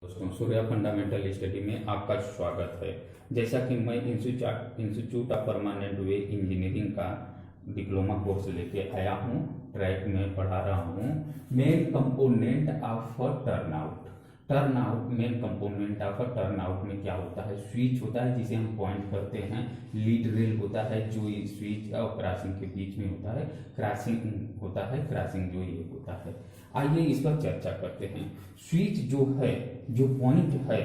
दोस्तों, Surya fundamental study में आपका स्वागत है। जैसा कि मैं institute of permanent way engineering का डिप्लोमा कोर्स लेके आया हूँ, ट्रैक में पढ़ा रहा हूँ। Main component of turnout main component of turnout में क्या होता है? स्विच होता है जिसे हम पॉइंट करते हैं, लीड रेल होता है जो स्विच और क्रॉसिंग के बीच में होता है, क्रॉसिंग जो ये होता है। आइए इस पर चर्चा करते हैं। स्विच जो है, जो पॉइंट है,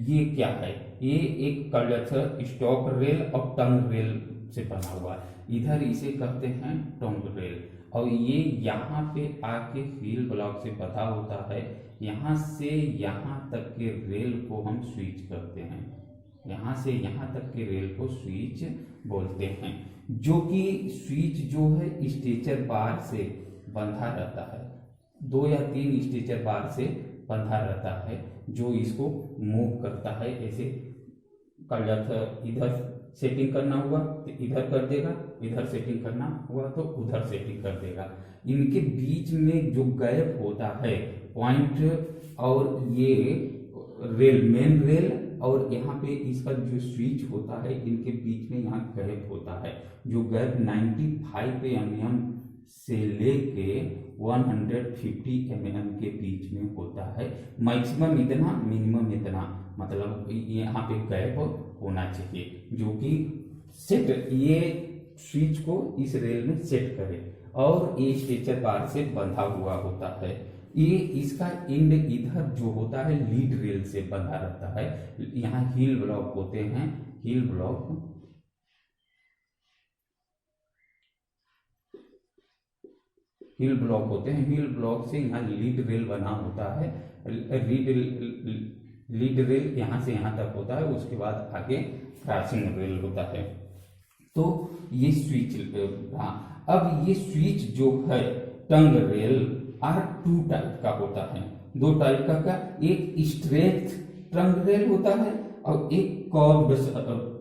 ये क्या है? ये एक कंडक्टर स्टॉक रेल और टंग रेल से बना हुआ है। इधर इसे कहते हैं टंग रेल, और ये यहाँ पे आके व्हील ब्लॉक से बंधा होता है। यहाँ से यहाँ तक के रेल को हम स्विच करते हैं, यहाँ से यहाँ तक के रेल को स्विच बोलते हैं। जो कि स्विच जो है स्टेचर बार से बंधा रहता है, 2 या 3 स्टेचर बार से बंधा रहता है, जो इसको मूव करता है। ऐसे कंडक्टर इधर सेटिंग करना हुआ तो इधर कर देगा, इधर सेटिंग करना हुआ तो उधर सेटिंग कर देगा। इनके बीच में जो गैप होता है पॉइंट और ये रेल, मेन रेल और यहाँ पे इसका जो स्विच होता है, इनके बीच में यहाँ गैप होता है। जो गैप 95 mm से लेके 150 mm के बीच में होता है। मैक्सिमम इतना, मिनिमम इतना, मतलब यहाँ पे गैप होना चाहिए जो कि सेट, ये स्विच को इस रेल में सेट करे। और ये स्टेचर बार से बंधा हुआ होता है। ये इसका एंड इधर जो होता है लीड रेल से बंधा रहता है। यहाँ हील ब्लॉक होते हैं, हील ब्लॉक होते हैं। हील ब्लॉक से यहाँ लीड रेल बना होता है। लीड रेल यहाँ से यहाँ तक होता है, उसके बाद आगे क्रॉसिंग रेल होता है। तो ये स्विच रहा। अब ये स्विच जो है टंग रेल आर 2 टाइप का होता है। 2 टाइप का एक स्ट्रेट टंग रेल होता है और एक कर्व्ड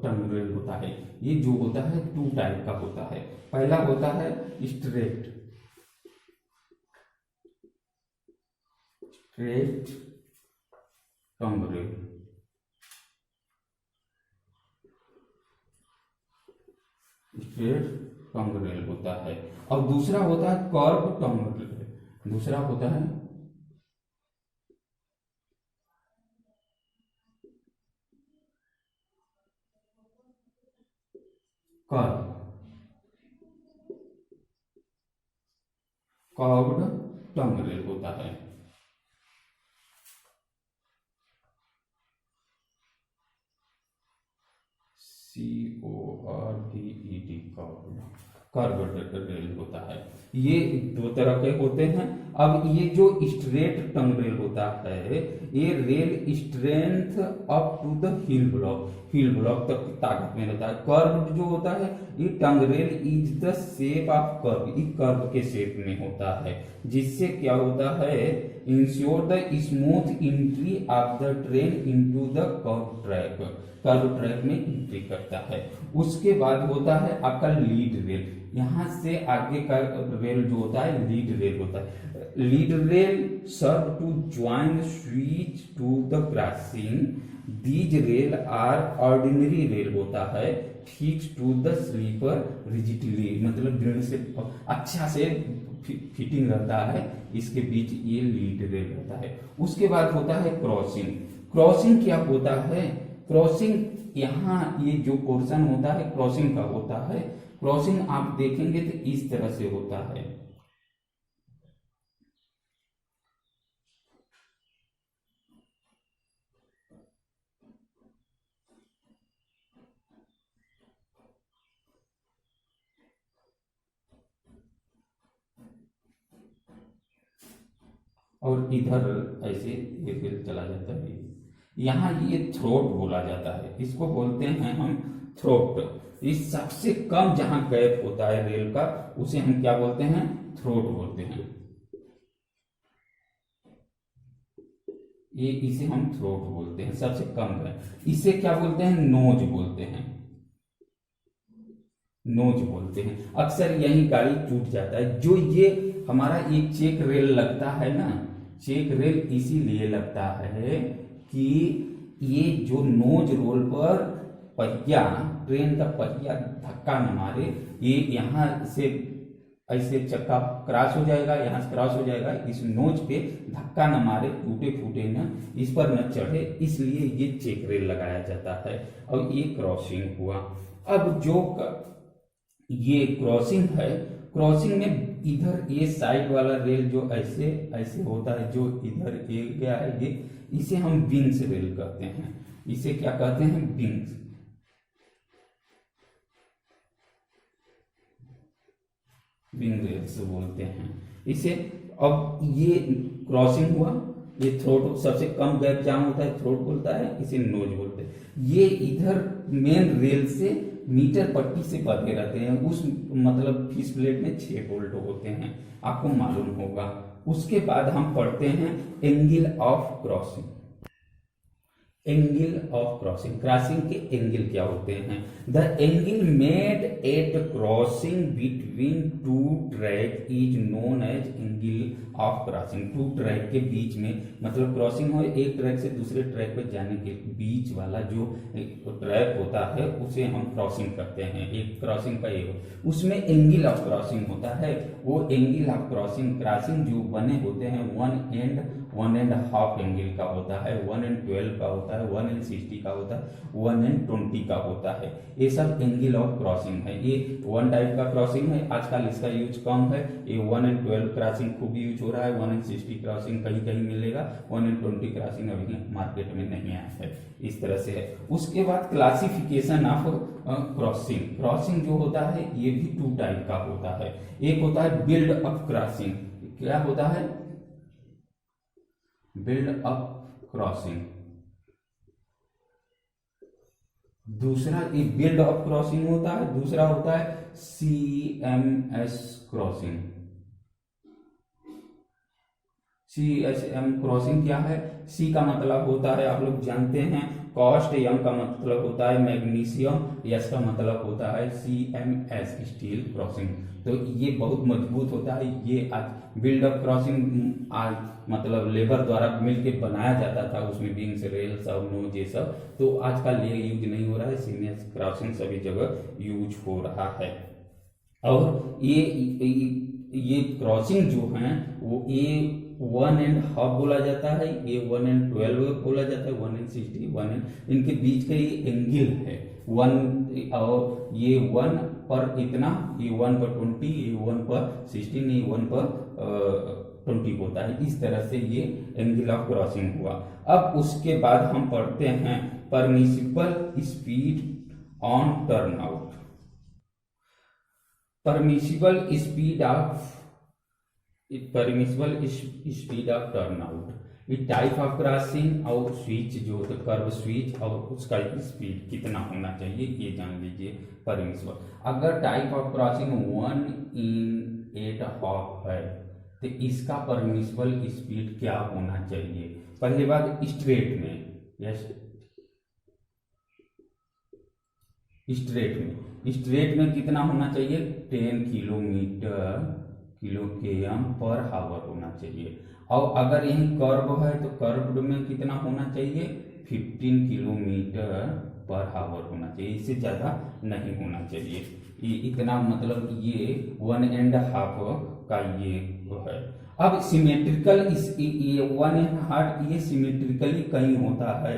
टंग रेल होता है। ये जो होता है 2 टाइप का होता है। पहला होता है स्ट्रेट टंग रेल, स्ट्रेट टंग रेल होता है। और दूसरा होता है कर्व टंग रेल। दूसरा होता है कर्व्ड टंग रेल होता है। कर्व्ड रेल होता है। ये 2 तरह के होते हैं। अब ये जो स्ट्रेट टंग रेल होता है, ये rail strength up to the heel block तक ताकत में रहता है। कर्व जो होता है, ये tongue rail is the shape of curve, ये कर्व के शेप में होता है, जिससे क्या होता है, ensure the smooth entry of the train into the curve track में एंट्री करता है। उसके बाद होता है आपका लीड रेल। यहाँ से आगे का रेल जो होता है लीड रेल होता है। Lead rail serve to join switch to the crossing. These rail are ordinary rail होता है, fix to the sleeper rigidly, मतलब दृढ़ से अच्छा से फिटिंग रहता है। इसके बीच ये लीड रेल रहता है। उसके बाद होता है क्रॉसिंग क्या होता है? क्रॉसिंग यहाँ ये जो पोर्शन होता है क्रॉसिंग का होता है। क्रॉसिंग आप देखेंगे तो इस तरह से होता है। और इधर ऐसे ये फिर चला जाता है। यहाँ ये थ्रोट बोला जाता है, इसको बोलते हैं हम थ्रोट। इस सबसे कम जहां गैप होता है रेल का, उसे हम क्या बोलते हैं? थ्रोट बोलते हैं। ये इसे हम थ्रोट बोलते हैं, सबसे कम गैप। इसे क्या बोलते हैं? नोज बोलते हैं। अक्सर यही गाड़ी टूट जाता है। जो ये हमारा एक चेक रेल लगता है ना, चेक रेल इसीलिए लगता है कि ये जो नोज रोल पर पहिया, ट्रेन का पहिया धक्का न मारे, ये यहाँ से ऐसे चक्का क्रॉस हो जाएगा, यहाँ से क्रॉस हो जाएगा, इस नोच पे धक्का न मारे, टूटे फूटे न, इस पर न चढ़े, इसलिए ये चेक रेल लगाया जाता है। और ये क्रॉसिंग हुआ। अब जो ये क्रॉसिंग है, क्रॉसिंग में इधर ये साइड वाला रेल जो ऐसे ऐसे होता है, जो इधर ये गया है, ये इसे हम विंग्स रेल कहते हैं। इसे क्या कहते हैं? विंग्स। विंग रेल्स बोलते हैं इसे। अब ये क्रॉसिंग हुआ, ये थ्रोट, सबसे कम गैप जहां होता है थ्रोट बोलता है, इसे नोज बोलते हैं। ये इधर मेन रेल से मीटर पट्टी से बंधे रहते हैं, उस मतलब फिश प्लेट में 6 बोल्ट होते हैं, आपको मालूम होगा। उसके बाद हम पढ़ते हैं angle of crossing. Angle of crossing, crossing के एंगल क्या होते हैं? The angle made at crossing between two track is known as angle of crossing. Two track के बीच में, मतलब क्रॉसिंग हो एक ट्रैक से दूसरे ट्रैक पर जाने के बीच वाला जो ट्रैक होता है उसे हम क्रॉसिंग करते हैं। एक क्रॉसिंग का ये उसमें एंगल ऑफ क्रॉसिंग होता है। वो एंगल ऑफ क्रॉसिंग, क्रॉसिंग जो बने होते हैं 1.5 एंगल का होता है, 1/12 का होता है, 1/60 का होता है, 1/20 का होता है। ये सब एंगल ऑफ क्रॉसिंग है। ये वन टाइप का क्रॉसिंग है, आजकल इसका यूज कम है। ये 1/12 क्रॉसिंग खूब यूज हो रहा है, 1/60 क्रॉसिंग कहीं कहीं मिलेगा, 1/20 क्रॉसिंग अभी मार्केट में नहीं आया है। इस तरह से है। उसके बाद क्लासिफिकेशन ऑफ क्रॉसिंग। क्रॉसिंग जो होता है ये भी 2 टाइप का होता है। एक होता है बिल्ड अप क्रॉसिंग। क्या होता है? Build up crossing. दूसरा ये बिल्ड अप क्रॉसिंग होता है, दूसरा होता है CMS क्रॉसिंग। CSM क्रॉसिंग क्या है? C का मतलब होता है, आप लोग जानते हैं, कॉस्ट। M का मतलब होता है मैग्नीशियम। S का मतलब होता है CMS, स्टील क्रॉसिंग। तो ये बहुत मजबूत होता है। ये आज बिल्ड अप क्रॉसिंग आज मतलब लेबर द्वारा मिलके बनाया जाता था, उसमें विंग्स, रेल, सब नोज, ये सब। तो आजकल ये यूज नहीं हो रहा है। CMS क्रॉसिंग सभी जगह यूज हो रहा है। और ये क्रॉसिंग जो है वो ये 1.5 बोला जाता है, ये 1/12 बोला जाता है, 1/60, 1 इनके बीच का ये एंगल है 1। और ये 1 पर इतना, ये 1/20, ये 1/16, ये 1/20 होता है। इस तरह से ये एंगल ऑफ क्रॉसिंग हुआ। अब उसके बाद हम पढ़ते हैं permissible speed on turnout. Permissible speed of turnout. ये टाइप ऑफ क्रॉसिंग और स्विच जो होता है, कर्व स्विच, और उसका स्पीड कितना होना चाहिए ये जान लीजिए। परमिसिबल, अगर टाइप ऑफ क्रॉसिंग 1/8 है तो इसका परमिसिबल स्पीड क्या होना चाहिए? पहली बात स्ट्रेट में, यस, स्ट्रेट में कितना होना चाहिए? 10 km/h होना चाहिए। और अगर यही कर्व है तो कर्व में कितना होना चाहिए? 15 km/h होना चाहिए, इससे ज्यादा नहीं होना चाहिए। ये इतना, मतलब ये 1.5 का ये है। अब सिमेट्रिकल, ये 1.5 ये सिमेट्रिकली कहीं होता है।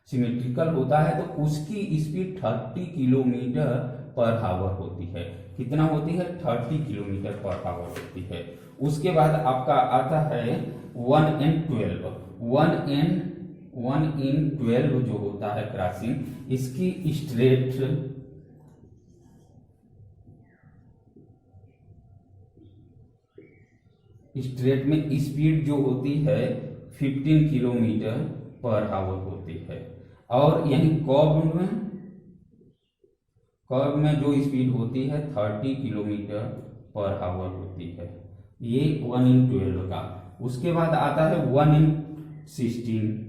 सिमेट्रिकल होता है तो उसकी स्पीड 30 km/h होती है। कितना होती है? 30 km/h होती है। उसके बाद आपका आता है 1/12। 1/12 जो होता है क्रॉसिंग, इसकी स्ट्रेट में स्पीड जो होती है 15 km/h होती है। और यही कर्व में जो स्पीड होती है 30 km/h होती है। ये 1/12 का। उसके बाद आता है 1/16।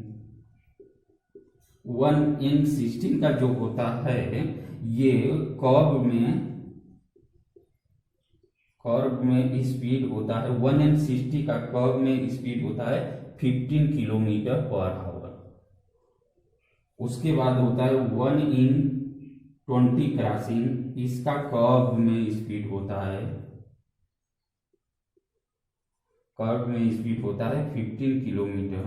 1/16 का जो होता है, ये कर्व में कर्व में स्पीड होता है 1 in 60 का कर्व में स्पीड होता है 15 किलोमीटर पर आवर। उसके बाद होता है 1 in 20 क्रॉसिंग, इसका कर्व में स्पीड होता है 15 किलोमीटर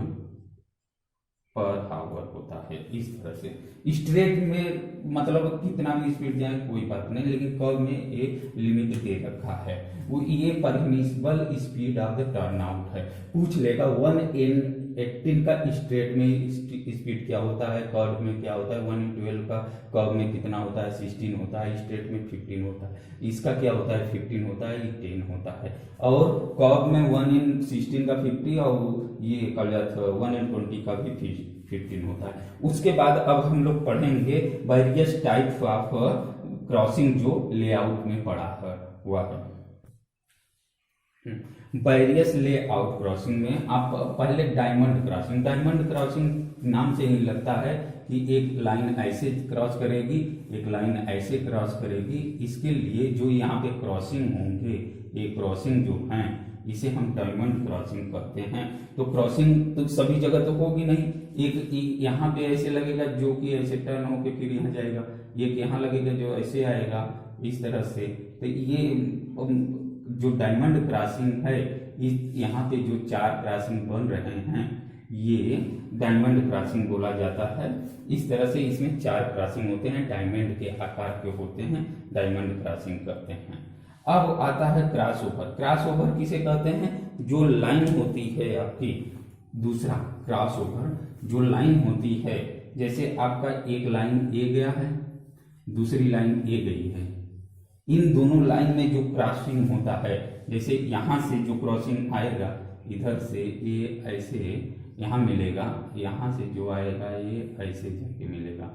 पर आवर होता है। इस तरह से स्ट्रेट में मतलब कितना भी स्पीड जाए कोई बात नहीं, लेकिन कर्व में एक लिमिट दे रखा है, वो ये permissible speed of the turnout है। पूछ लेगा 1 in 18 का स्ट्रेट में स्पीड क्या होता है, कर्व में क्या होता है, 1 in 12 का कर्व में कितना होता है, 16 होता है, स्ट्रेट में 15 होता है, इसका क्या होता है 15 होता है, ये 10 होता है। और कर्व में 1 in 16 का 50 और ये 1 in 20 का भी 15 होता है। उसके बाद अब हम लोग पढ़ेंगे वेरियस टाइप्स ऑफ क्रॉसिंग जो लेआउट में पढ़ा है हुआ है। वेरियस लेआउट क्रॉसिंग में आप पहले डायमंड क्रॉसिंग नाम से ही लगता है कि एक लाइन ऐसे क्रॉस करेगी, एक लाइन ऐसे क्रॉस करेगी। इसके लिए जो यहाँ पे क्रॉसिंग होंगे, ये क्रॉसिंग जो हैं इसे हम डायमंड क्रॉसिंग कहते हैं। तो क्रॉसिंग तो सभी जगह तो होगी नहीं, एक यहाँ पे ऐसे लगेगा जो कि ऐसे टर्न होके फिर यहाँ जाएगा, एक यहाँ लगेगा जो ऐसे आएगा, इस तरह से। तो ये जो डायमंड क्रॉसिंग है, यहाँ पे जो 4 क्रॉसिंग बन रहे हैं ये डायमंड क्रॉसिंग बोला जाता है। इस तरह से इसमें 4 क्रॉसिंग होते हैं, डायमंड के आकार के होते हैं, डायमंड क्रॉसिंग करते हैं। अब आता है क्रॉस ओवर किसे कहते हैं, जो लाइन होती है आपकी, दूसरा क्रॉस ओवर जो लाइन होती है, जैसे आपका एक लाइन ए गया है, दूसरी लाइन ए गई है, इन दोनों लाइन में जो क्रॉसिंग होता है, जैसे यहां से जो क्रॉसिंग आएगा इधर से ये ऐसे यहाँ मिलेगा, यहाँ से जो आएगा ये ऐसे जाके मिलेगा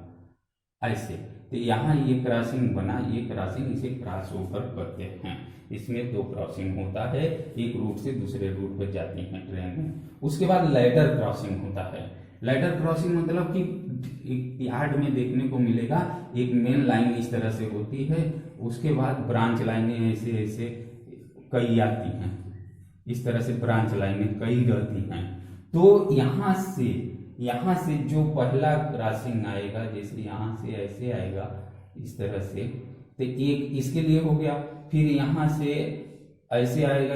ऐसे, तो यहाँ ये क्रॉसिंग बना, ये क्रॉसिंग इसे क्रॉस ओवर कहते हैं। इसमें 2 क्रॉसिंग होता है, एक रूट से दूसरे रूट पर जाती हैं ट्रेन में। उसके बाद लैडर क्रॉसिंग होता है। लैडर क्रॉसिंग मतलब कि यार्ड में देखने को मिलेगा, एक मेन लाइन इस तरह से होती है, उसके बाद ब्रांच लाइनें ऐसे ऐसे कई आती हैं, इस तरह से ब्रांच लाइनें कई रहती हैं। तो यहाँ से जो पहला क्रॉसिंग आएगा, जैसे यहाँ से ऐसे आएगा इस तरह से, तो एक इसके लिए हो गया, फिर यहाँ से ऐसे आएगा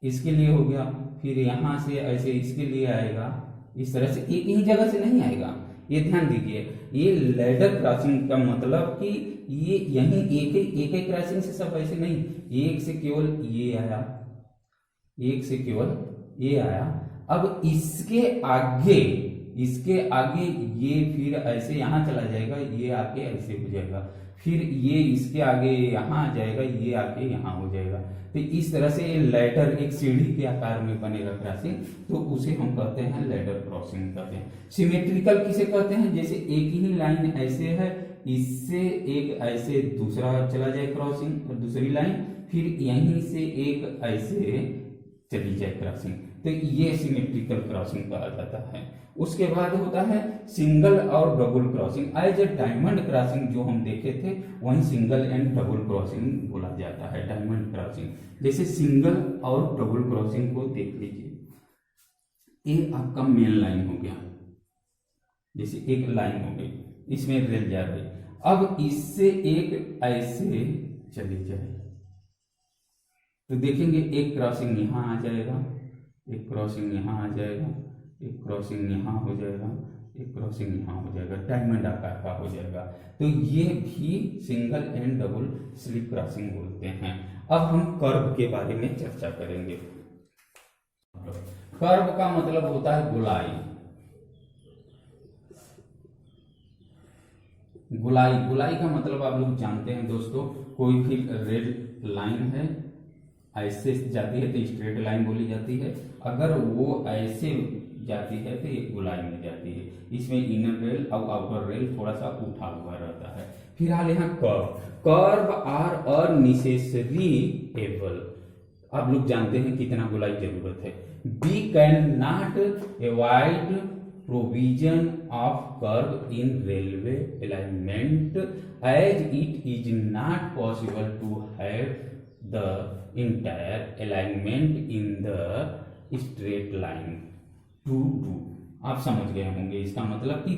इसके लिए हो गया, फिर यहाँ से ऐसे इसके लिए आएगा, इस तरह से एक ही जगह से नहीं आएगा। ये ध्यान दीजिए, ये लैडर क्रॉसिंग का मतलब कि ये यही एक ही क्रॉसिंग से सब ऐसे नहीं, एक से केवल ये आया, एक से केवल ये आया, अब इसके आगे ये फिर ऐसे यहाँ चला जाएगा, ये आके ऐसे हो जाएगा, फिर ये इसके आगे यहाँ आ जाएगा, ये आके यहाँ हो जाएगा। तो इस तरह से लैडर एक सीढ़ी के आकार में बनेगा क्रॉसिंग, तो उसे हम कहते हैं लैडर क्रॉसिंग कहते हैं। सिमेट्रिकल किसे कहते हैं, जैसे एक ही लाइन ऐसे है, इससे एक ऐसे दूसरा चला जाए क्रॉसिंग और दूसरी लाइन, फिर यहीं से एक ऐसे चली जाए क्रॉसिंग, तो ये सिमेट्रिकल क्रॉसिंग कहा जाता है। उसके बाद होता है सिंगल और double crossing. As a diamond crossing जो हम देखे थे, वहीं सिंगल एंड डबल क्रॉसिंग बोला जाता है डायमंड क्रॉसिंग। जैसे सिंगल और डबल क्रॉसिंग को देख लीजिए, ये आपका मेन लाइन हो गया, जैसे एक लाइन हो गई, इसमें रेल जा रही, अब इससे एक ऐसे चली जाए, तो देखेंगे एक क्रॉसिंग यहाँ आ जाएगा, एक क्रॉसिंग यहाँ आ जाएगा, एक क्रॉसिंग यहाँ हो जाएगा, एक क्रॉसिंग यहाँ हो जाएगा, डायमंड आकार का हो जाएगा। तो ये भी single and double slip crossing बोलते हैं। अब हम कर्व के बारे में चर्चा करेंगे। कर्व का मतलब होता है गोलाई। गोलाई का मतलब आप लोग जानते हैं दोस्तों, कोई भी रेड लाइन है ऐसे जाती है तो स्ट्रेट लाइन बोली जाती है, अगर वो ऐसे जाती है तो ये गोलाई में जाती है। इसमें इनर रेल और आउटर रेल थोड़ा सा उठा हुआ रहता है। फिलहाल यहाँ कर्व आर अननेसेसरी एबल, आप लोग जानते हैं कितना गोलाई जरूरत है। We can not avoid provision of curve in railway alignment as it is not possible to have the entire alignment in the straight line to do. आप समझ गए होंगे इसका मतलब कि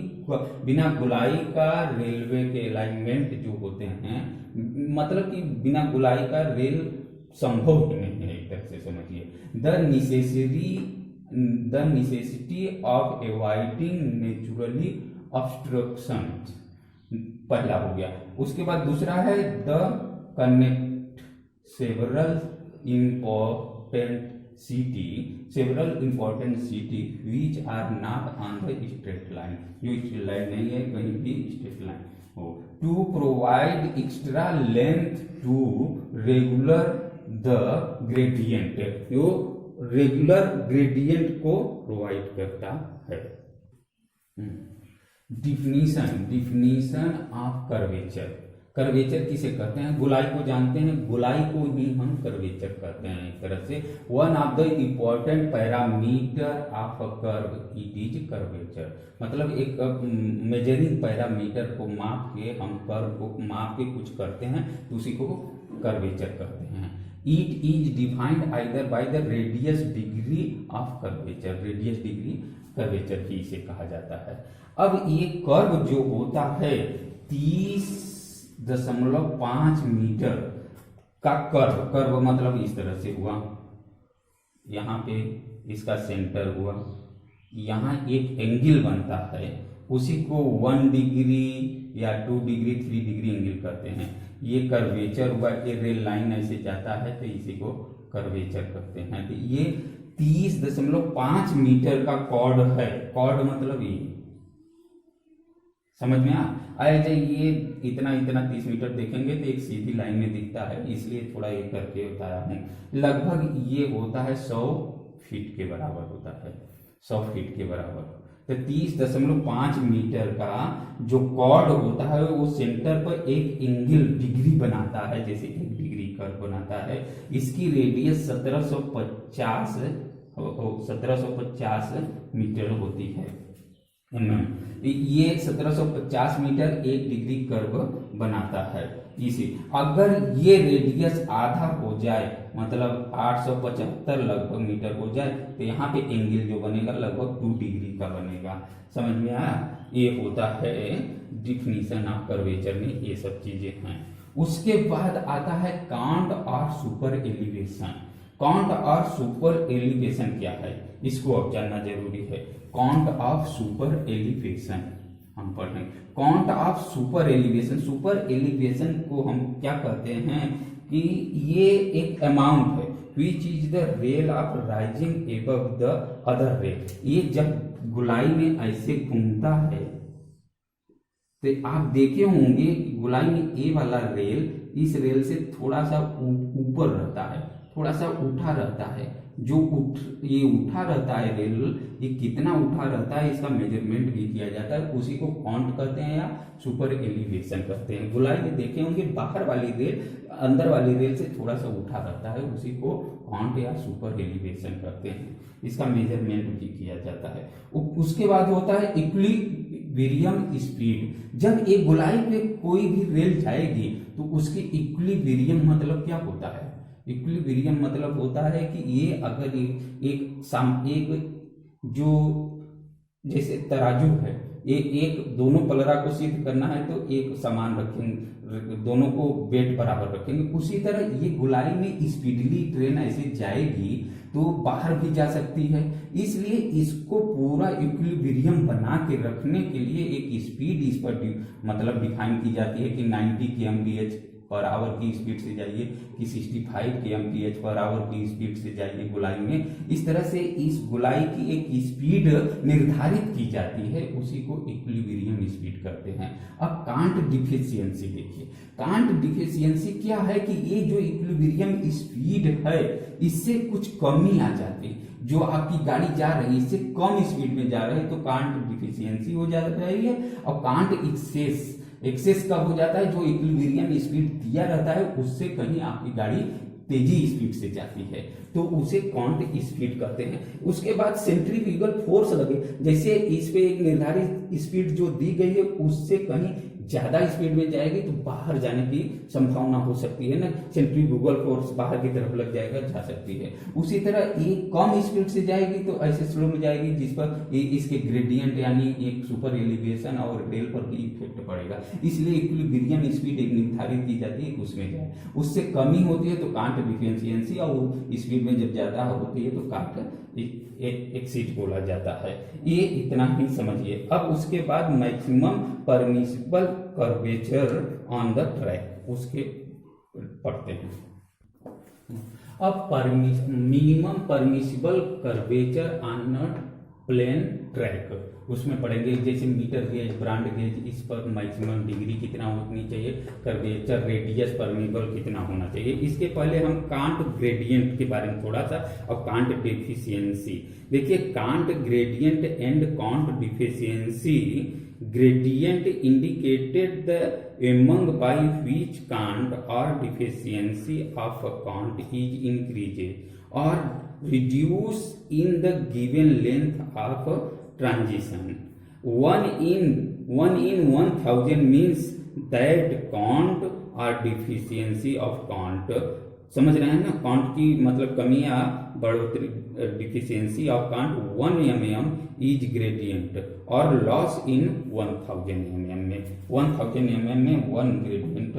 बिना गुलाई का रेलवे के अलाइनमेंट जो होते हैं, मतलब कि बिना गुलाई का रेल संभव ही नहीं है, एक तरह से समझिए। The necessity of avoiding naturally obstruction, पहला हो गया। उसके बाद दूसरा है the connect several important city which are not on the straight line, जो स्ट्रेट लाइन नहीं है कहीं भी स्ट्रेट लाइन हो, to provide extra length to regular the gradient, जो रेगुलर ग्रेडियंट को प्रोवाइड करता है। Definition of curvature. कर्वेचर किसे कहते हैं? गुलाई को जानते हैं, गुलाई को ही हम कर्वेचर कहते हैं एक तरह से। One of the important parameter of a curve it is curvature, मतलब एक मेजरिंग पैरामीटर को माप के, हम कर्व को माप के कुछ करते हैं तो उसी को कर्वेचर कहते हैं। It is defined either by the radius degree of curvature, radius degree curvature ही इसे कहा जाता है। अब ये कर्व जो होता है 30.5 मीटर का कर्व मतलब इस तरह से हुआ, यहाँ पे इसका सेंटर हुआ, यहाँ एक एंगल बनता है, उसी को 1 डिग्री या 2 डिग्री 3 डिग्री एंगल कहते हैं। ये कर्वेचर हुआ, ये रेल लाइन ऐसे जाता है तो इसी को कर्वेचर कहते हैं। तो ये 30.5 मीटर का कॉर्ड है, कॉर्ड मतलब ये, समझ में आया? ये इतना 30 मीटर देखेंगे तो एक सीधी लाइन में दिखता है, इसलिए थोड़ा ये करके बताया हूँ। लगभग ये होता है 100 फीट के बराबर होता है, 100 फीट के बराबर। तो 30.5 मीटर का जो कॉर्ड होता है वो सेंटर पर एक एंगल डिग्री बनाता है, जैसे 1 डिग्री कर्व बनाता है। इसकी रेडियस 1750 मीटर होती है। ये 1750 मीटर 1 डिग्री कर्व बनाता है। इसी अगर ये रेडियस आधा हो जाए, मतलब 875 लगभग मीटर हो जाए, तो यहाँ पे एंगल जो बनेगा लगभग 2 डिग्री का बनेगा। समझ में आया? ये होता है डिफिनीशन ऑफ कर्वेचर में, ये सब चीजें हैं। उसके बाद आता है काउंट और सुपर एलिवेशन। काउंट और सुपर एलिवेशन क्या है, इसको अब जानना जरूरी है। काउंट ऑफ सुपर एलिवेशन हम पढ़ेंगे। Count of super elevation, super elevation को हम क्या कहते हैं कि ये एक अमाउंट है which is the rail of rising above the other rail. ये जब गुलाई में ऐसे घूमता है तो आप देखे होंगे कि गुलाई में ए वाला रेल इस रेल से थोड़ा सा ऊपर रहता है, थोड़ा सा उठा रहता है। जो ये उठा रहता है रेल, ये कितना उठा रहता है इसका मेजरमेंट भी किया जाता है, उसी को काउंट कहते हैं या सुपर एलिवेशन कहते हैं। गुलाई में देखे होंगे बाहर वाली रेल अंदर वाली रेल से थोड़ा सा उठा रहता है, उसी को काउंट या सुपर एलिवेशन कहते हैं। इसका मेजरमेंट भी किया जाता है। उसके बाद होता है इक्विलिब्रियम स्पीड। जब एक गुलाई पे कोई भी रेल जाएगी तो उसकी इक्विलिब्रियम मतलब क्या होता है? इक्विलिब्रियम मतलब होता है कि ये अगर एक जो जैसे तराजू है, एक दोनों पलड़ा को सिद्ध करना है तो एक समान रखेंगे, दोनों को वेट बराबर रखेंगे। उसी तरह ये गुलाई में स्पीडली ट्रेन ऐसे जाएगी तो बाहर भी जा सकती है, इसलिए इसको पूरा इक्विलिब्रियम बना के रखने के लिए एक स्पीड इस पर मतलब डिफाइन की जाती है कि 90 kmph पर आवर की स्पीड से जाइए कि 65 kmph पर आवर की स्पीड से जाइए गुलाई में। इस तरह से इस गुलाई की एक स्पीड निर्धारित की जाती है, उसी को इक्विलिब्रियम स्पीड कहते हैं। अब कांट डिफिशियंसी देखिए। कांट डिफिशियंसी क्या है कि ये जो इक्विलिब्रियम स्पीड है इससे कुछ कमी आ जाती है, जो आपकी गाड़ी जा रही है इससे कम स्पीड में जा रही है तो कांट डिफिशियंसी हो जा रही है। और कांट एक्सेस कब हो जाता है? जो इक्विलिब्रियम स्पीड दिया रहता है उससे कहीं आपकी गाड़ी तेजी स्पीड से जाती है तो उसे काउंट स्पीड कहते हैं। उसके बाद सेंट्रीफ्यूगल फोर्स लगे, जैसे इस पे एक निर्धारित स्पीड जो दी गई है उससे कहीं ज्यादा स्पीड में जाएगी तो बाहर जाने की संभावना हो सकती है ना, सेंट्रीफ्यूगल फोर्स बाहर की तरफ लग जाएगा, जा सकती है। उसी तरह ये कम स्पीड से जाएगी तो ऐसे स्लो में जाएगी जिस पर इसके ग्रेडियंट यानी एक सुपर एलिवेशन और रेल पर भी इफेक्ट पड़ेगा, इसलिए इक्विलिब्रियम स्पीड एक निर्धारित की जाती है उसमें जाए। उससे कमी होती है तो कांट डिफिशियंसी, और स्पीड में जब ज्यादा होती है तो कांट एक्सीट बोला जाता है। ये इतना ही समझिए। अब उसके बाद maximum permissible curvature on the track उसके पढ़ते हैं। अब minimum permissible curvature on plain track उसमें पढ़ेंगे, जैसे मीटर गेज, ब्रांड गेज, इस पर मैक्सिमम डिग्री कितना होनी चाहिए, कर्वेचर रेडियस परमिबल कितना होना चाहिए। इसके पहले हम कांट ग्रेडियंट के बारे में थोड़ा सा और कांट डिफिशियंसी देखिए। Can't gradient and can't deficiency, gradient indicated the among by which cant or deficiency of a cant is increased or reduced in the given length of transition. 1 in 1000 means that cant or deficiency of cant, समझ रहे हैं ना, can't की मतलब कमी या बढ़ोतरी, deficiency of can't 1 mm is gradient और लॉस इन 1000 mm में, 1000 mm में 1 ग्रेडियंट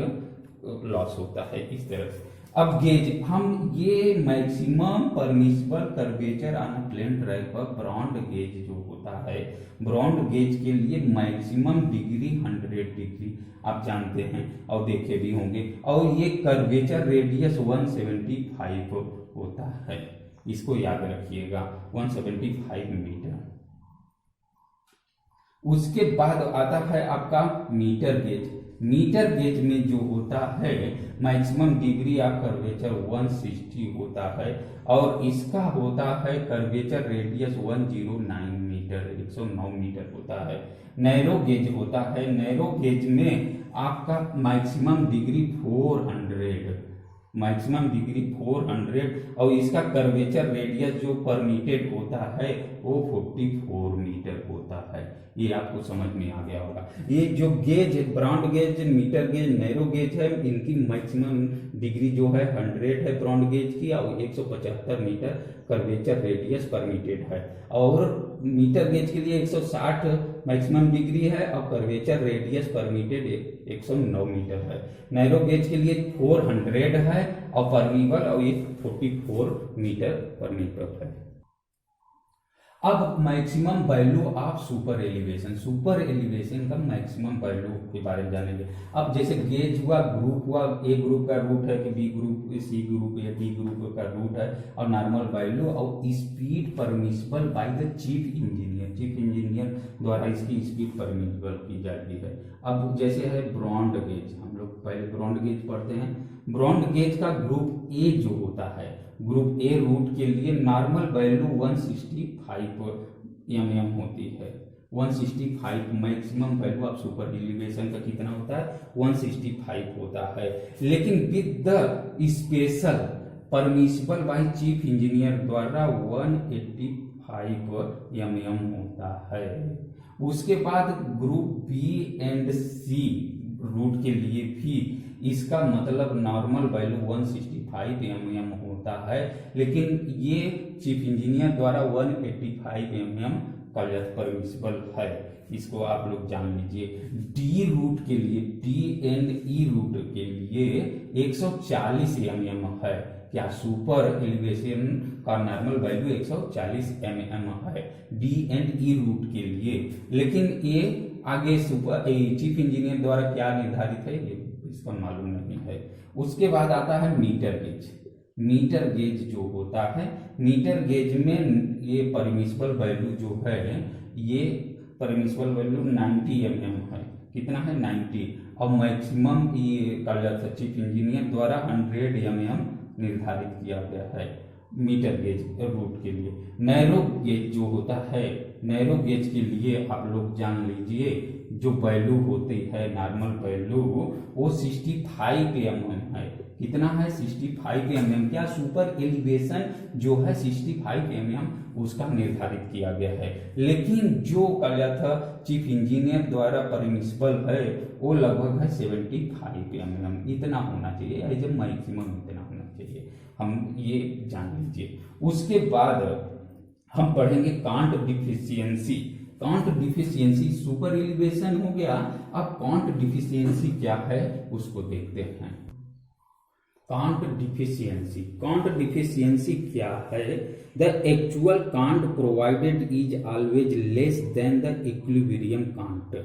लॉस होता है, इस तरह से। अब गेज, हम ये maximum permissible curvature on plain track पर ब्रॉन्ड गेज जो होता है, ब्रॉन्ड गेज के लिए मैक्सिमम डिग्री 100 डिग्री आप जानते हैं और देखे भी होंगे, और ये कर्वेचर रेडियस 175 होता है, इसको याद रखिएगा, 175 मीटर। उसके बाद आता है आपका मीटर गेज। मीटर गेज में जो होता है मैक्सिमम डिग्री ऑफ कर्वेचर 160 होता है, और इसका होता है कर्वेचर रेडियस 109 मीटर, 109 मीटर होता है। नैरो गेज होता है, नैरो गेज में आपका मैक्सिमम डिग्री 400, मैक्सिमम डिग्री 400, और इसका कर्वेचर रेडियस जो परमिटेड होता है वो 44 मीटर होता है। ये आपको समझ में आ गया होगा। ये जो गेज है, broad gauge, metre gauge, narrow gauge है, इनकी मैक्सिमम डिग्री जो है 100 है ब्रॉन्ड गेज की, और 175 मीटर कर्वेचर रेडियस परमिटेड है, और मीटर गेज के लिए 160 मैक्सिमम डिग्री है और कर्वेचर रेडियस परमिटेड 109 मीटर है। नैरो गेज के लिए 400 है और परमिबल, और ये 44 मीटर परमिबल है। अब maximum value of super elevation, super elevation का मैक्सिमम वैल्यू के बारे में जानेंगे। अब जैसे गेज हुआ, ग्रुप हुआ, ए ग्रुप का रूट है कि बी ग्रुप, सी ग्रुप या डी ग्रुप का रूट है, और नॉर्मल वैल्यू और speed permissible by the chief engineer, chief engineer द्वारा इसकी स्पीड परमिसिबल की जाती है। अब जैसे है ब्रॉन्ड गेज, हम लोग पहले ब्रॉन्ड गेज पढ़ते हैं। ब्रॉन्ड गेज का ग्रुप ए जो होता है, ग्रुप ए रूट के लिए नॉर्मल वैल्यू 165 mm होती है, 165 maximum value of super elevation का कितना होता है, 165 होता है। लेकिन with the special permissible by chief engineer द्वारा 185 mm होता है। उसके बाद group B and C route के लिए भी इसका मतलब नॉर्मल वैल्यू 165 mm होता है, लेकिन ये चीफ इंजीनियर द्वारा 185 mm का परमिसिबल है, इसको आप लोग जान लीजिए। डी रूट के लिए, डी एंड ई रूट के लिए 140 mm है। क्या सुपर एलिवेशन का नॉर्मल वैल्यू 140 mm है डी एंड ई रूट के लिए, लेकिन ये आगे सुपर चीफ इंजीनियर द्वारा क्या निर्धारित है ये इसका मालूम नहीं है। उसके बाद आता है मीटर गेज। मीटर गेज जो होता है, मीटर गेज में ये परमिसिबल वैल्यू जो है, ये परमिसिबल वैल्यू 90 mm है। कितना है, 90, और मैक्सिमम ये चीफ इंजीनियर द्वारा 100 mm निर्धारित किया गया है मीटर गेज रूट के लिए। नैरो गेज जो होता है, नैरो गेज के लिए आप लोग जान लीजिए जो वैल्यू होती है नॉर्मल वैल्यू वो 65 mm है। कितना है? 65 mm। क्या सुपर एलिवेशन जो है 65 mm उसका निर्धारित किया गया है, लेकिन जो कहा था चीफ इंजीनियर द्वारा परमिसिबल है वो लगभग है 75 mm। इतना होना चाहिए, एज ए मैक्सिमम इतना होना चाहिए, हम ये जान लीजिए। उसके बाद हम पढ़ेंगे can't deficiency. Can't deficiency super elevation हो गया, अब कांट डिफिशियंसी क्या है उसको देखते हैं। कांट डिफिशियंसी, कांट डिफिशियंसी क्या है? The actual cant provided is always less than the equilibrium cant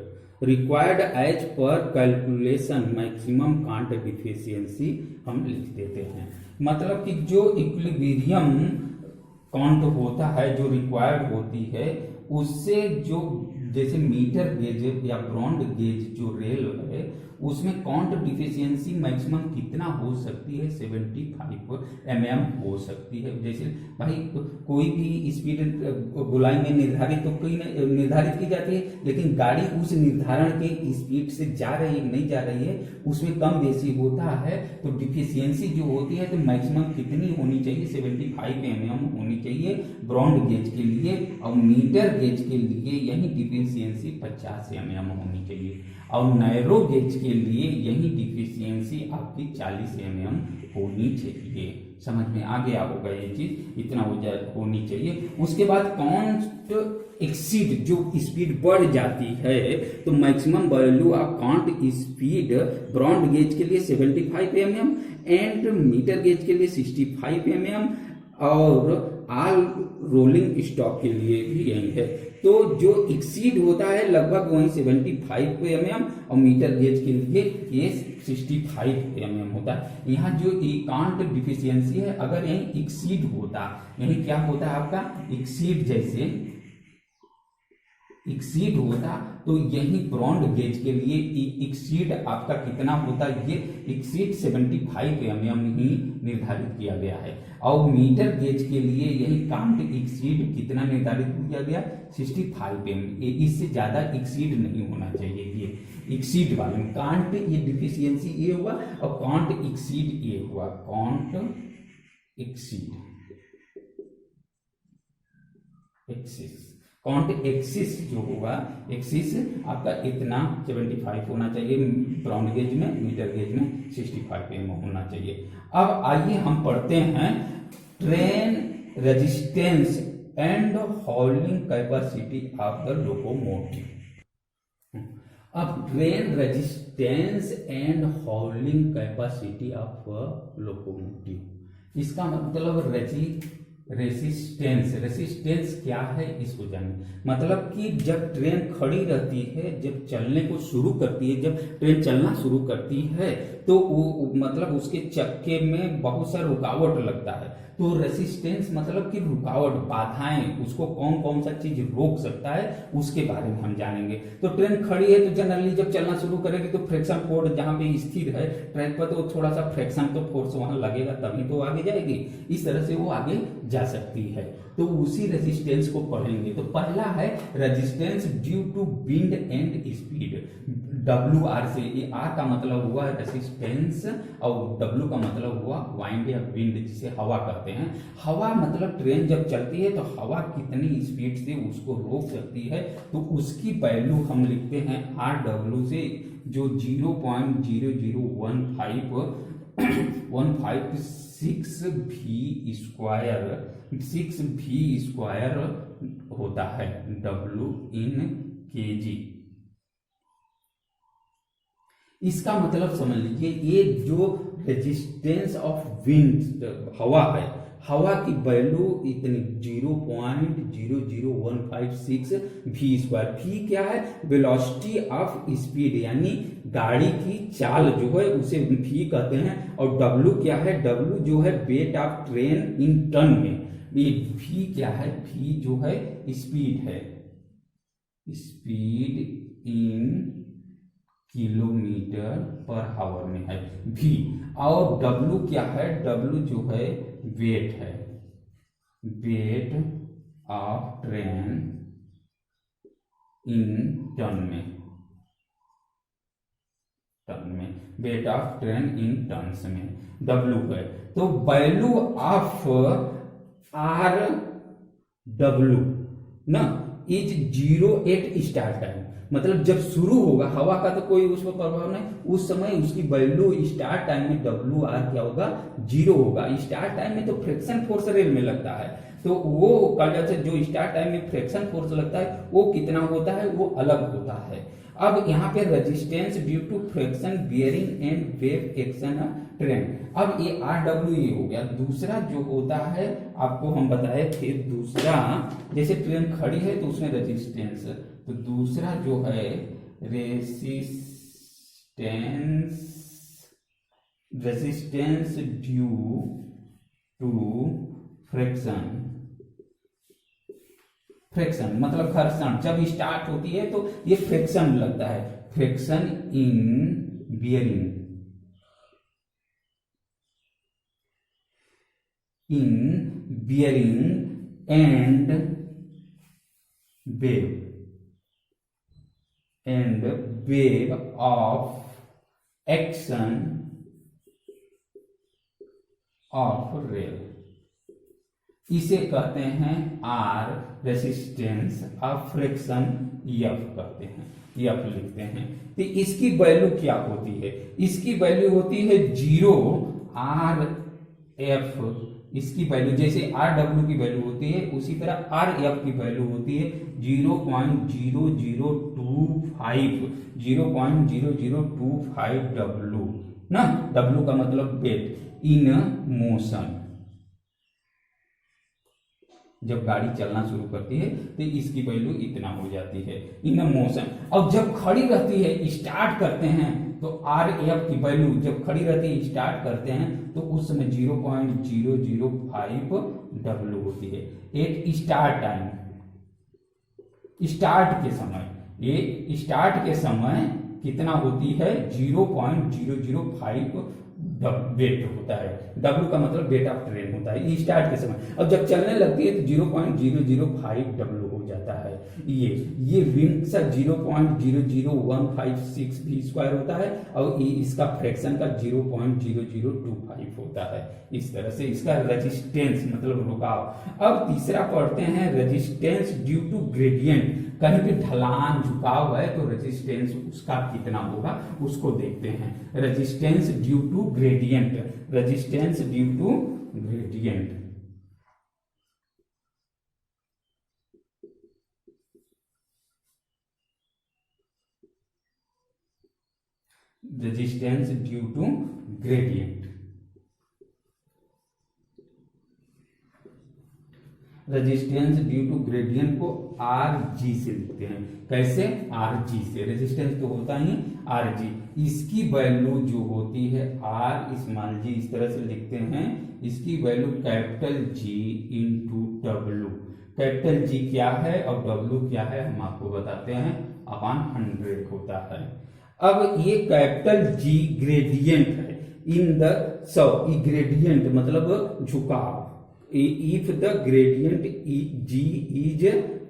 required as per calculation maximum cant deficiency हम लिख देते हैं। मतलब कि जो इक्विलिब्रियम कांट होता है, जो रिक्वायर्ड होती है, उससे जो जैसे मीटर गेज या ब्रॉन्ड गेज जो रेल है उसमें कांट डिफिशियंसी मैक्सिमम कितना हो सकती है? 75 mm हो सकती है। जैसे भाई कोई भी स्पीड गोलाई में निर्धारित तो कोई निर्धारित की जाती है, लेकिन गाड़ी उस निर्धारण के स्पीड से जा रही है नहीं जा रही है उसमें कम बेसी होता है, तो डिफिशियंसी जो होती है तो मैक्सिमम कितनी होनी चाहिए? 75 mm होनी चाहिए ब्रॉन्ड गेज के लिए, और मीटर गेज के लिए यही डिफिशियंसी 50 mm होनी चाहिए, और नैरो गेज के लिए यही डिफिशियंसी आपकी 40 mm होनी चाहिए। समझ में आ गया होगा ये चीज, इतना होनी चाहिए। उसके बाद कांट एक्सीड, जो स्पीड बढ़ जाती है तो maximum value of cant speed broad gauge के लिए 75 mm एंड मीटर गेज के लिए 65 mm और ऑल रोलिंग स्टॉक के लिए भी यही है। तो जो एक्सीड होता है लगभग वही 75 mm और मीटर गेज के लिए ये 65 mm होता है। यहाँ जो कांट डिफिशियंसी है अगर यही एक्सीड होता, यही क्या होता है आपका एक्सीड, जैसे एक्सीड होता तो यही ब्रॉन्ड गेज के लिए एक्सीड आपका कितना होता? ये एक्सीड 75 mm ही निर्धारित किया गया है, और मीटर गेज के लिए यही कांट एक्सीड कितना निर्धारित किया गया? 65 mm। इससे ज्यादा एक्सीड नहीं होना चाहिए। ये एक्सीड वाले कांट, ये डिफिशियंसी ये हुआ, और कांट एक्सीड ये हुआ, can't exceed axis. Can't axis जो होगा, एक्सिस आपका इतना 75 होना चाहिए ब्रॉन्ड गेज में, मीटर गेज में 65 mm होना चाहिए। अब आइए हम पढ़ते हैं train resistance and hauling capacity of the locomotive. अब train resistance and hauling capacity of locomotive, इसका मतलब रेसिस्टेंस, रेसिस्टेंस क्या है इसको जानिए। मतलब कि जब ट्रेन खड़ी रहती है, जब चलने को शुरू करती है, जब ट्रेन चलना शुरू करती है तो वो मतलब उसके चक्के में बहुत सा रुकावट लगता है, तो रेसिस्टेंस मतलब कि रुकावट, बाधाएं, उसको कौन कौन सा चीज रोक सकता है उसके बारे में हम जानेंगे। तो ट्रेन खड़ी है तो जनरली जब चलना शुरू करेगी तो फ्रिक्शन फोर्स जहां पे स्थिर है ट्रैक पर, तो थोड़ा सा फ्रिक्शन तो फोर्स वहां लगेगा तभी तो आगे जाएगी, इस तरह से वो आगे जा सकती है। तो उसी रेजिस्टेंस को पढ़ेंगे। तो पहला है resistance due to wind and speed, WR से, ये R का मतलब हुआ रेजिस्टेंस और W का मतलब हुआ वाइंड या विंड, जिसे हवा कहते हैं। हवा मतलब ट्रेन जब चलती है तो हवा कितनी स्पीड से उसको रोक सकती है, तो उसकी वैल्यू हम लिखते हैं RW से, जो 0.00156V² होता है, W इन kg। इसका मतलब समझ लीजिए, ये जो रेजिस्टेंस ऑफ विंड हवा है, हवा की वैल्यू इतनी 0.00156 V²। V क्या है? वेलोसिटी ऑफ स्पीड, यानी गाड़ी की चाल जो है उसे V कहते हैं। और W क्या है? W जो है weight of train in ton में। ये V क्या है? V जो है स्पीड है, speed in kilometre per hour में है V। और W क्या है? W जो है वेट है, weight of train in ton में। Weight of train in tons में, W है। तो वैल्यू ऑफ आर डब्ल्यू ना इज 0 एट स्टार्ट टाइम, मतलब जब शुरू होगा हवा का तो कोई उस पर प्रभाव नहीं, उस समय उसकी वैल्यू स्टार्ट टाइम में डब्ल्यू आर क्या होगा 0 होगा। स्टार्ट टाइम में तो फ्रिक्शन फोर्स रेल में लगता है, तो वो जो स्टार्ट टाइम में फ्रिक्शन फोर्स लगता है वो कितना होता है, वो अलग होता है। अब यहाँ पे resistance due to friction bearing and wave action train, अब ये RW हो गया। दूसरा जो होता है आपको हम बताए थे, दूसरा जैसे ट्रेन खड़ी है तो उसमें रेजिस्टेंस, तो दूसरा जो है रेजिस्टेंस ड्यू टू फ्रिक्शन मतलब घर्षण, जब स्टार्ट होती है तो ये फ्रिक्शन लगता है, friction in bearing and wave of action of rail, इसे कहते हैं R resistance of friction, F कहते हैं, एफ लिखते हैं। तो इसकी वैल्यू क्या होती है, इसकी वैल्यू होती है 0 आर एफ, इसकी वैल्यू जैसे आर डब्ल्यू की वैल्यू होती है उसी तरह आर एफ की वैल्यू होती है 0.0025 डब्ल्यू ना, डब्ल्यू का मतलब वेट इन मोशन, जब गाड़ी चलना शुरू करती है तो इसकी वैल्यू इतना हो जाती है इन मोशन। और जब खड़ी रहती है स्टार्ट करते हैं तो आर एफ की वैल्यू जब खड़ी रहती है स्टार्ट करते हैं तो उस समय 0.005 डब्ल्यू होती है। एक स्टार्ट टाइम, स्टार्ट के समय, ये स्टार्ट के समय कितना होती है 0.005 वेट होता है, W का मतलब वेट ऑफ ट्रेन होता है स्टार्ट के समय। और जब चलने लगती है तो 0.005 W हो जाता है। ये विंग का 0.00156 v स्क्वायर होता है और इसका फ्रैक्शन का 0.0025 होता है। इस तरह से इसका रेजिस्टेंस मतलब रुकाव। अब तीसरा पढ़ते हैं रेजिस्टेंस ड्यू टू ग्रेडियंट, कहीं भी ढलान झुकाव है तो रेजिस्टेंस उसका कितना होगा उसको देखते हैं। Resistance due to gradient, resistance due to gradient, resistance due to gradient, resistance due to gradient को RG से लिखते हैं। कैसे? RG से, रेजिस्टेंस तो होता ही RG, इसकी वैल्यू जो होती है R स्मॉल g, इस तरह से लिखते हैं। इसकी value capital G into W, capital G क्या है और W क्या है हम आपको बताते हैं, अपॉन 100 होता है। अब ये कैपिटल G ग्रेडियंट है इन द ग्रेडियंट मतलब झुकाव। If the gradient G is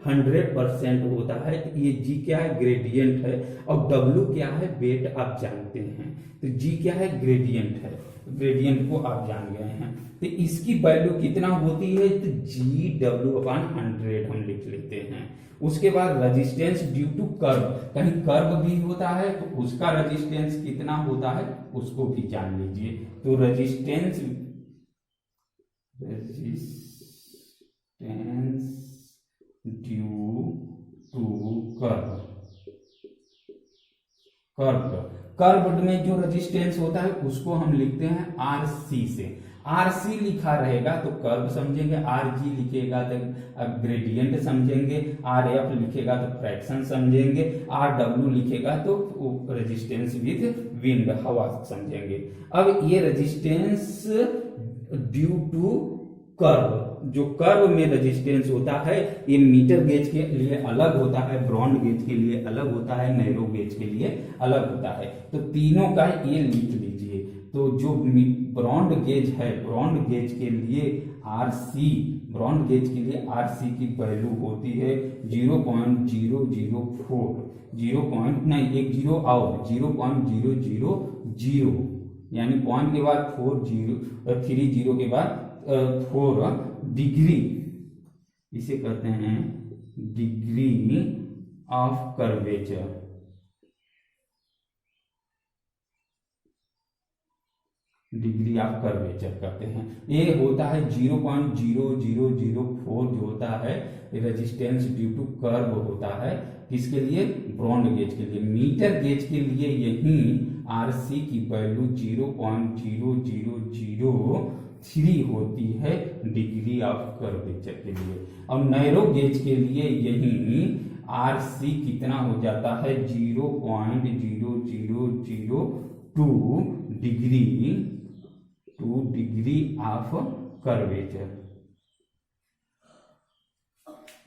100% होता है तो ये G क्या है, ग्रेडियंट है, और W क्या है, वेट आप जानते हैं। तो G क्या है, ग्रेडियंट है, ग्रेडियंट को आप जान गए हैं। तो इसकी वैल्यू कितना होती है, तो GW/100 हम लिख लेते हैं। उसके बाद रेजिस्टेंस ड्यू टू कर्व, कहीं कर्व भी होता है तो उसका रेजिस्टेंस कितना होता है उसको भी जान लीजिए। तो रेजिस्टेंस ड्यू टू कर्व में जो रेजिस्टेंस होता है उसको हम लिखते हैं RC से। RC लिखा रहेगा तो कर्व समझेंगे, RG लिखेगा तो ग्रेडियंट समझेंगे, RF लिखेगा तो फ्रैक्शन समझेंगे, RW लिखेगा तो रेजिस्टेंस विद विंड हवा समझेंगे। अब ये रेजिस्टेंस ड्यू टू कर्व, जो कर्व में रेजिस्टेंस होता है ये मीटर गेज के लिए अलग होता है, ब्रॉड गेज के लिए अलग होता है, नैरो गेज के लिए अलग होता है। तो तीनों का ये लिख लीजिए। तो जो ब्रॉड गेज है, ब्रॉड गेज के लिए RC ब्रॉड गेज के लिए आरसी की वैल्यू होती है 0.004, 0.10 और 0.000, यानी पॉइंट के बाद 30 के बाद 4 डिग्री, इसे कहते हैं degree of curvature. Degree of curvature करते हैं। ये होता है 0.0004 जो होता है रेजिस्टेंस ड्यू टू कर्व होता है, किसके लिए, ब्रॉड गेज के लिए। मीटर गेज के लिए यही आरसी की वैल्यू 0.0003 होती है डिग्री ऑफ कर्वेचर के लिए। और नैरो गेज के लिए यही आरसी कितना हो जाता है 0.0002 degree of curvature,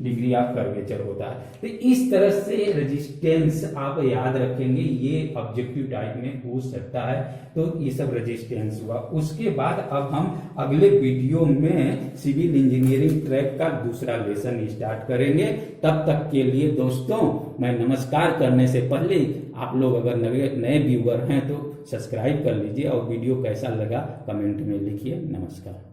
degree of curvature होता है। तो इस तरह से रेजिस्टेंस आप याद रखेंगे, ये ऑब्जेक्टिव टाइप में पूछ सकता है। तो ये सब रेजिस्टेंस हुआ। उसके बाद अब हम अगले वीडियो में सिविल इंजीनियरिंग ट्रैक का दूसरा लेसन स्टार्ट करेंगे। तब तक के लिए दोस्तों, मैं नमस्कार करने से पहले आप लोग अगर नए व्यूअर हैं तो सब्सक्राइब कर लीजिए और वीडियो कैसा लगा कमेंट में लिखिए। नमस्कार।